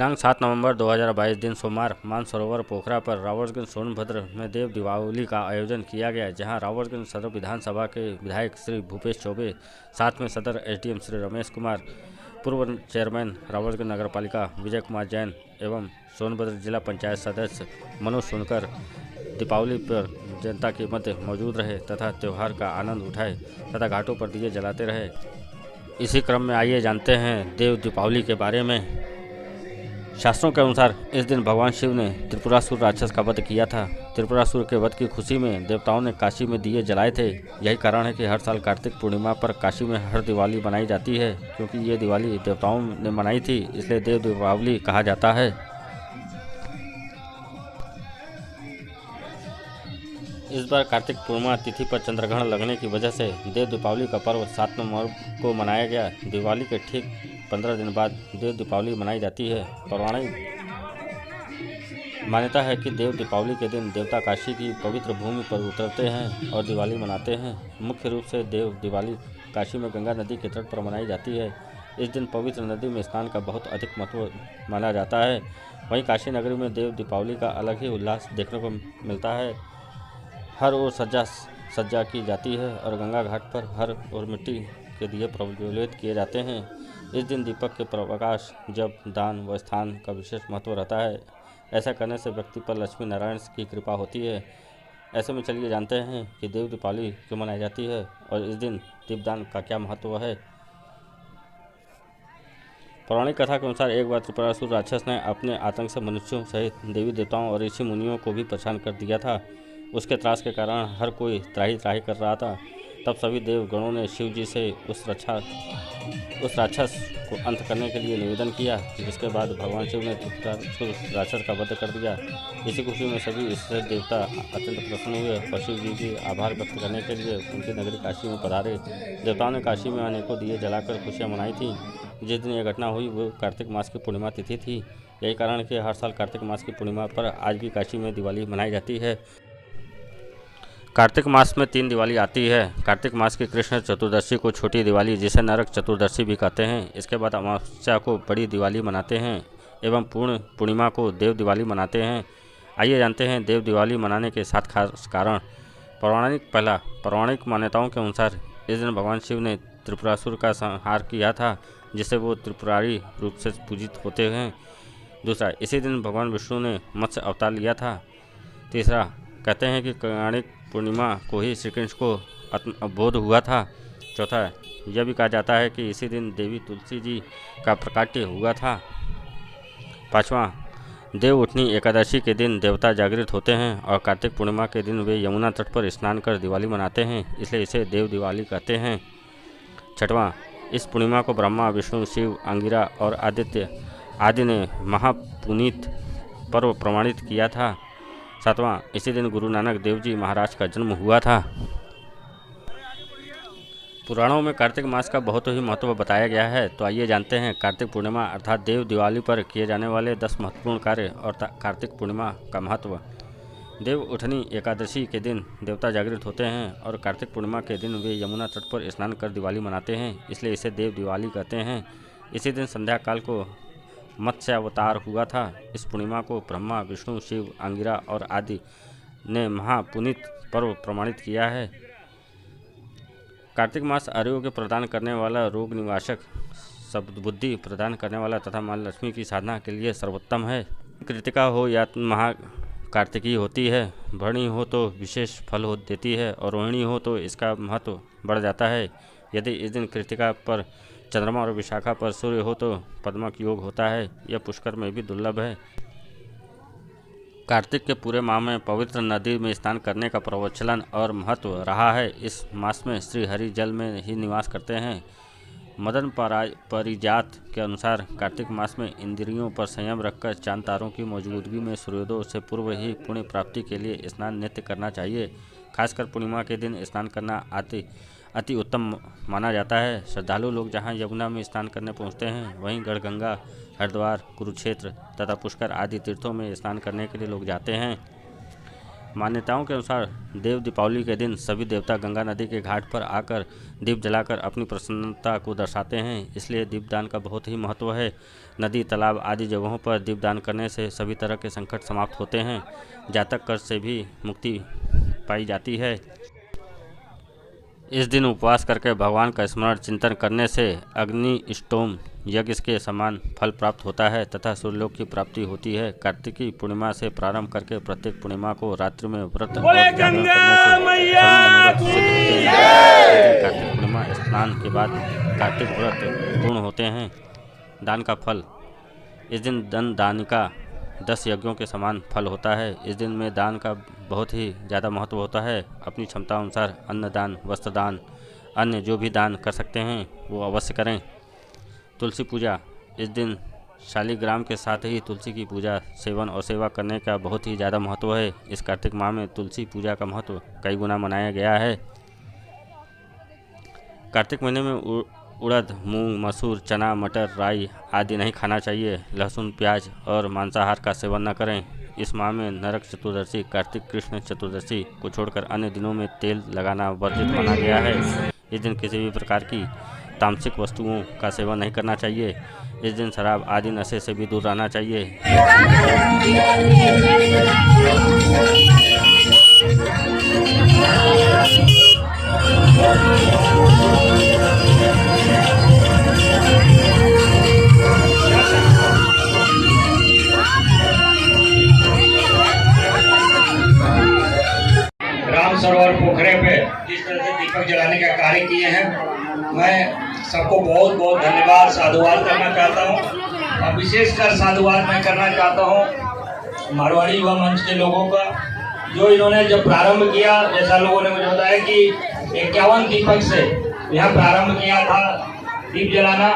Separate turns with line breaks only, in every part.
दिनांक 7 नवंबर 2022 दिन सोमवार मानसरोवर पोखरा पर रावतगंज सोनभद्र में देव दीपावली का आयोजन किया गया, जहां रावतगंज सदर विधानसभा के विधायक श्री भूपेश चौबे, साथ में सदर एसडीएम श्री रमेश कुमार, पूर्व चेयरमैन रावतगंज नगरपालिका विजय कुमार जैन एवं सोनभद्र जिला पंचायत सदस्य मनोज सोनकर दीपावली पर जनता के मध्य मौजूद रहे तथा त्यौहार का आनंद उठाए तथा घाटों पर दिए जलाते रहे। इसी क्रम में आइए जानते हैं देव दीपावली के बारे में। शास्त्रों के अनुसार इस दिन भगवान शिव ने त्रिपुरासुर राक्षस का वध किया था। त्रिपुरासुर के वध की खुशी में देवताओं ने काशी में दिए जलाए थे। यही कारण है कि हर साल कार्तिक पूर्णिमा पर काशी में हर दिवाली मनाई जाती है, क्योंकि ये दिवाली देवताओं ने मनाई थी, इसलिए देव दीपावली कहा जाता है। इस बार कार्तिक पूर्णिमा तिथि पर चंद्रग्रहण लगने की वजह से देव दीपावली का पर्व 7 नवंबर को मनाया गया। दिवाली के ठीक 15 दिन बाद देव दीपावली मनाई जाती है। पौराणिक मान्यता है कि देव दीपावली के दिन देवता काशी की पवित्र भूमि पर उतरते हैं और दिवाली मनाते हैं। मुख्य रूप से देव दिवाली काशी में गंगा नदी के तट पर मनाई जाती है। इस दिन पवित्र नदी में स्नान का बहुत अधिक महत्व माना जाता है। वहीं काशी नगरी में देव दीपावली का अलग ही उल्लास देखने को मिलता है। हर ओर सज्जा की जाती है और गंगा घाट पर हर ओर मिट्टी के दिए प्रज्वलित किए जाते हैं। इस दिन दीपक के प्रकाश, जप, दान व स्थान का विशेष महत्व रहता है। ऐसा करने से व्यक्ति पर लक्ष्मी नारायण की कृपा होती है। ऐसे में चलिए जानते हैं कि देव दीपावली क्यों मनाई जाती है और इस दिन दीपदान का क्या महत्व है। पौराणिक कथा के अनुसार एक बार त्रिपुरासुर राक्षस ने अपने आतंक से मनुष्यों सहित देवी देवताओं और ऋषि मुनियों को भी परेशान कर दिया था। उसके त्रास के कारण हर कोई त्राही त्राही कर रहा था। तब सभी देवगणों ने शिव जी से उस राक्षस को अंत करने के लिए निवेदन किया, जिसके बाद भगवान शिव ने राक्षस का वध कर दिया। इसी खुशी में सभी ईश्वर देवता अत्यंत प्रसन्न हुए और शिव जी की आभार व्यक्त करने के लिए उनकी नगरी काशी में पधारे। देवताओं ने काशी में अनेकों दिए जलाकर खुशियाँ मनाई थी। जिस दिन यह घटना हुई वो कार्तिक मास की पूर्णिमा तिथि थी। यही कारण है कि हर साल कार्तिक मास की पूर्णिमा पर आज भी काशी में दिवाली मनाई जाती है। कार्तिक मास में 3 दिवाली आती है। कार्तिक मास की कृष्ण चतुर्दशी को छोटी दिवाली, जिसे नरक चतुर्दशी भी कहते हैं। इसके बाद अमावस्या को बड़ी दिवाली मनाते हैं एवं पूर्ण पूर्णिमा को देव दिवाली मनाते हैं। आइए जानते हैं देव दिवाली मनाने के 7 खास कारण। पौराणिक मान्यताओं के अनुसार इस दिन भगवान शिव ने त्रिपुरासुर का संहार किया था, जिससे वो त्रिपुरारी रूप से पूजित होते हैं। दूसरा, इसी दिन भगवान विष्णु ने मत्स्य अवतार लिया था। तीसरा, कहते हैं कि कार्तिक पूर्णिमा को ही श्री कृष्ण को आत्मबोध हुआ था। चौथा, यह भी कहा जाता है कि इसी दिन देवी तुलसी जी का प्रकाट्य हुआ था। पाँचवां, देव उठनी एकादशी के दिन देवता जागृत होते हैं और कार्तिक पूर्णिमा के दिन वे यमुना तट पर स्नान कर दिवाली मनाते हैं, इसलिए इसे देव दिवाली कहते हैं। छठवां, इस पूर्णिमा को ब्रह्मा, विष्णु, शिव, अंगिरा और आदित्य आदि ने महापुनीत पर्व प्रमाणित किया था। सातवां, इसी दिन गुरु नानक देव जी महाराज का जन्म हुआ था। पुराणों में कार्तिक मास का बहुत ही महत्व बताया गया है। तो आइए जानते हैं कार्तिक पूर्णिमा अर्थात देव दिवाली पर किए जाने वाले 10 महत्वपूर्ण कार्य और कार्तिक पूर्णिमा का महत्व। देव उठनी एकादशी के दिन देवता जागृत होते हैं और कार्तिक पूर्णिमा के दिन वे यमुना तट पर स्नान कर दिवाली मनाते हैं, इसलिए इसे देव दिवाली कहते हैं। इसी दिन संध्या काल को मत्स्य अवतार हुआ था। इस पूर्णिमा को ब्रह्मा, विष्णु, शिव, अंगिरा और आदि ने महापुनीत पर्व प्रमाणित किया है। कार्तिक मास आरोग्य प्रदान करने वाला, रोग निवारक, सद्बुद्धि प्रदान करने वाला तथा माँ लक्ष्मी की साधना के लिए सर्वोत्तम है। कृतिका हो या महाकार्तिकी होती है, भरणी हो तो विशेष फल हो देती है और रोहिणी हो तो इसका महत्व बढ़ जाता है। यदि इस दिन कृतिका पर चंद्रमा और विशाखा पर सूर्य हो तो पद्मक योग होता है। यह पुष्कर में भी दुर्लभ है। कार्तिक के पूरे माह में पवित्र नदी में स्नान करने का प्रचलन और महत्व रहा है। इस मास में श्री हरि जल में ही निवास करते हैं। मदन पारिजात के अनुसार कार्तिक मास में इंद्रियों पर संयम रखकर चांद तारों की मौजूदगी में सूर्योदय से पूर्व ही पुण्य प्राप्ति के लिए स्नान नित्य करना चाहिए। खासकर पूर्णिमा के दिन स्नान करना अति उत्तम माना जाता है। श्रद्धालु लोग जहां यमुना में स्नान करने पहुंचते हैं, वहीं गढ़गंगा, हरिद्वार, कुरुक्षेत्र तथा पुष्कर आदि तीर्थों में स्नान करने के लिए लोग जाते हैं। मान्यताओं के अनुसार देव दीपावली के दिन सभी देवता गंगा नदी के घाट पर आकर दीप जलाकर अपनी प्रसन्नता को दर्शाते हैं, इसलिए दीपदान का बहुत ही महत्व है। नदी, तालाब आदि जगहों पर दीपदान करने से सभी तरह के संकट समाप्त होते हैं, जातक कर्ज से भी मुक्ति पाई जाती है। इस दिन उपवास करके भगवान का स्मरण चिंतन करने से अग्नि स्टोम यज्ञ के समान फल प्राप्त होता है तथा सूर्यलोक की प्राप्ति होती है। कार्तिकी पूर्णिमा से प्रारंभ करके प्रत्येक पूर्णिमा को रात्रि में व्रत और जागरण करने से सभी मनोरथ सिद्ध होते हैं। कार्तिक पूर्णिमा स्नान के बाद कार्तिक व्रत पूर्ण होते हैं। दान का फल। इस दिन दान दानी का 10 यज्ञों के समान फल होता है। इस दिन में दान का बहुत ही ज़्यादा महत्व होता है। अपनी क्षमता अनुसार अन्न दान, वस्त्र दान, अन्य जो भी दान कर सकते हैं वो अवश्य करें। तुलसी पूजा। इस दिन शालिग्राम के साथ ही तुलसी की पूजा, सेवन और सेवा करने का बहुत ही ज़्यादा महत्व है। इस कार्तिक माह में तुलसी पूजा का महत्व कई गुना मनाया गया है। कार्तिक महीने में उड़द, मूंग, मसूर, चना, मटर, राई आदि नहीं खाना चाहिए। लहसुन, प्याज और मांसाहार का सेवन न करें। इस माह में नरक चतुर्दशी, कार्तिक कृष्ण चतुर्दशी को छोड़कर अन्य दिनों में तेल लगाना वर्जित माना गया है। इस दिन किसी भी प्रकार की तामसिक वस्तुओं का सेवन नहीं करना चाहिए। इस दिन शराब आदि नशे से भी दूर रहना चाहिए।
राम सरोवर पोखरे पे जिस तरह से दीपक जलाने का कार्य किए हैं, मैं सबको बहुत बहुत धन्यवाद साधुवाद करना चाहता हूँ। और विशेषकर साधुवाद मैं करना चाहता हूँ मारवाड़ी युवा मंच के लोगों का, जो इन्होंने जब प्रारंभ किया, जैसा लोगों ने मुझे बताया कि 51 दीपक से यहाँ प्रारंभ किया था दीप जलाना,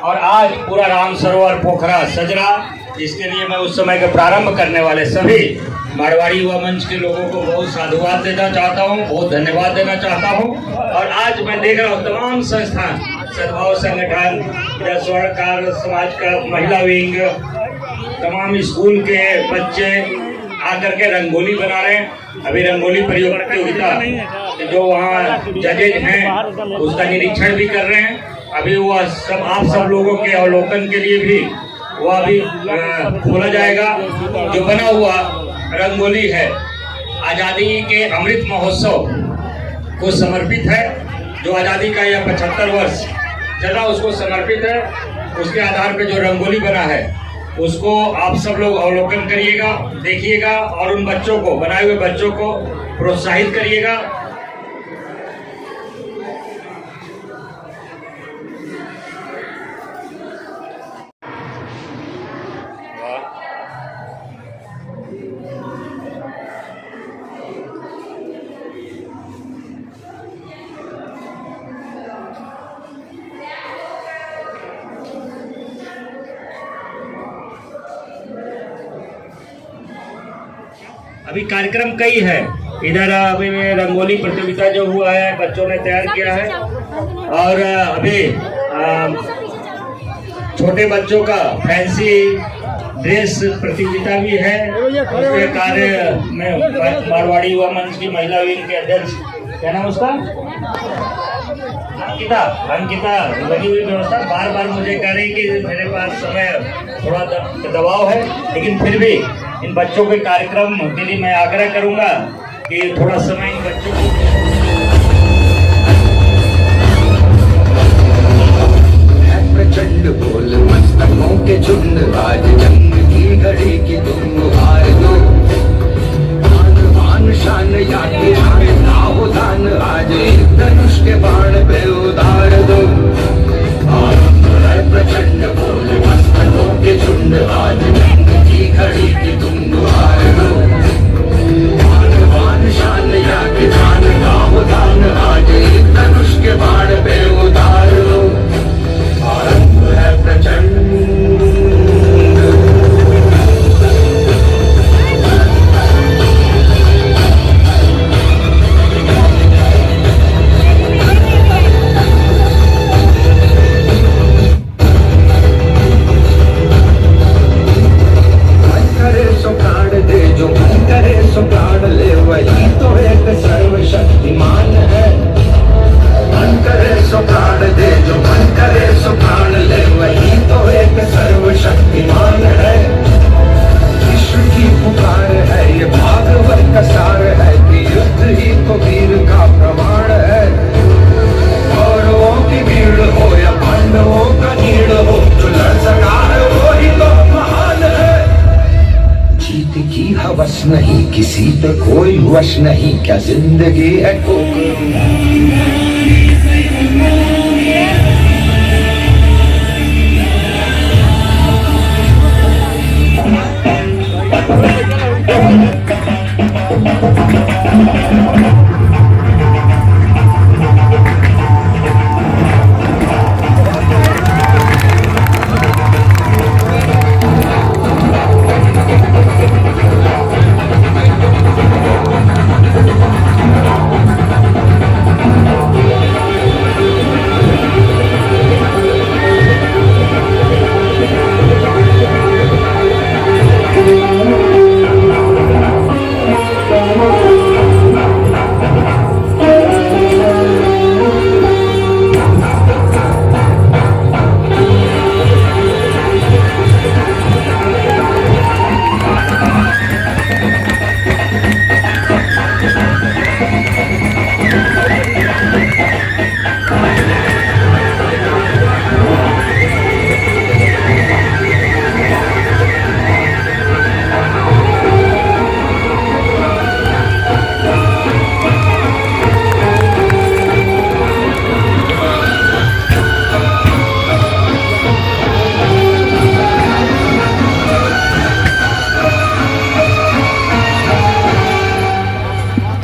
और आज पूरा राम सरोवर पोखरा सज रहा। इसके लिए मैं उस समय के प्रारंभ करने वाले सभी मारवाड़ी युवा मंच के लोगों को बहुत साधुवाद देना चाहता हूँ, बहुत धन्यवाद देना चाहता हूँ। और आज मैं देख रहा हूँ तमाम संस्थान, सद्भाव संगठन, स्वर्णकार समाज का महिला विंग, तमाम स्कूल के बच्चे आकर के रंगोली बना रहे हैं। अभी रंगोली प्रतियोगिता जो वहाँ जजेज हैं उसका निरीक्षण भी कर रहे हैं। अभी वह सब आप सब लोगों के अवलोकन के लिए भी वह अभी खोला जाएगा। जो बना हुआ रंगोली है आज़ादी के अमृत महोत्सव को समर्पित है। जो आज़ादी का यह 75 वर्ष चला उसको समर्पित है। उसके आधार पे जो रंगोली बना है उसको आप सब लोग अवलोकन करिएगा, देखिएगा और उन बच्चों को, बनाए हुए बच्चों को प्रोत्साहित करिएगा। अभी कार्यक्रम कई है इधर। अभी रंगोली प्रतियोगिता जो हुआ है बच्चों ने तैयार किया है, और अभी छोटे बच्चों का फैंसी ड्रेस प्रतियोगिता भी है। उसके कार्य में मारवाड़ी युवा मंच की महिला विंग के अध्यक्ष, क्या नाम उसका, अंकिता लगी हुई व्यवस्था। बार बार मुझे कह रही कि मेरे पास समय थोड़ा दबाव है, लेकिन फिर भी इन बच्चों के कार्यक्रम के लिए मैं आग्रह करूंगा कि थोड़ा समय इन बच्चों को।
प्रचंड बोल मस्तकों के झुंड, आज जंग की घड़ी की तुम हार दो। मान शान या के हो दान, आज धनुष के बाण पे उतार दो। प्रचंड बोल मस्तकों के झुंड, आज जंग की घड़ी की तुम हार दो। मान शान या के हो दान, आज धनुष के बाण पे उतार दो। आरंभ है प्रचंड बस नहीं किसी पे कोई वश नहीं, क्या जिंदगी है ठोकर।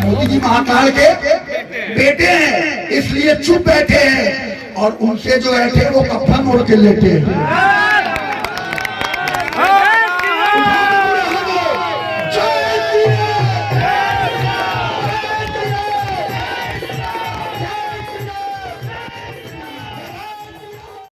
मोदी जी महाकाल के बेटे हैं, इसलिए चुप बैठे हैं और उनसे जो बैठे वो कफन ओढ़ के लेटे हैं।